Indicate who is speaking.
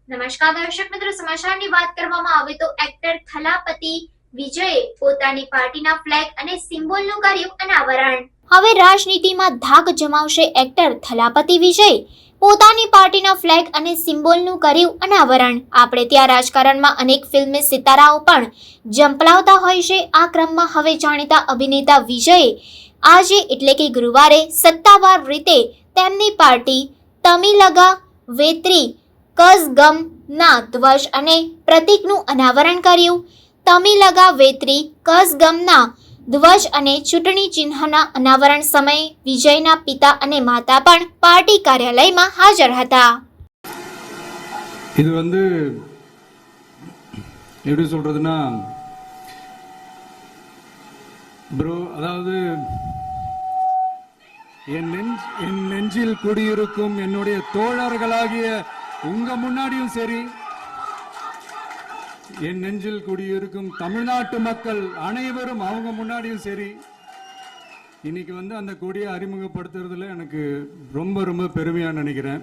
Speaker 1: નમસ્કાર દર્શક મિત્રો, સમાચારની વાત કરવામાં આવે તો એક્ટર થલાપતિ વિજયે પોતાની પાર્ટીના ફ્લેગ અને સિમ્બોલનું કર્યું અનાવરણ। હવે રાજનીતિમાં ધાક જમાવશે એક્ટર થલાપતિ વિજય પોતાની પાર્ટીના ફ્લેગ અને સિમ્બોલનું કર્યું અનાવરણ। આપણે ત્યાં રાજકારણમાં અનેક ફિલ્મી સિતારાઓ પણ ઝંપલાવતા હોય છે। આ ક્રમમાં હવે જાણીતા અભિનેતા વિજયે આજે એટલે કે ગુરુવારે સત્તાવાર રીતે તેમની પાર્ટી તમિલગા વેત્રી કઝગમના ધ્વજ અને પ્રતીકનું અનાવરણ કર્યું। તમિલગા વેત્રી કઝગમના ધ્વજ અને ચૂંટણી ચિહ્નના અનાવરણ સમયે વિજયના પિતા અને માતા પણ પાર્ટી કાર્યાલયમાં હાજર હતા।
Speaker 2: இது எப்படி சொல்றதுன்னா ப்ரோ, அதாவது என் நெஞ்சில் குடியிருக்கும் என்னுடைய தோழர்களாகிய உங்க முன்னாடியும் சரி, என் நெஞ்சில் குடியிருக்கும் தமிழ்நாட்டு மக்கள் அனைவரும் அவங்க முன்னாடியும் சரி, இன்னைக்கு அந்த கொடியை அறிமுகப்படுத்துறதுல எனக்கு ரொம்ப ரொம்ப பெருமையா நினைக்கிறேன்।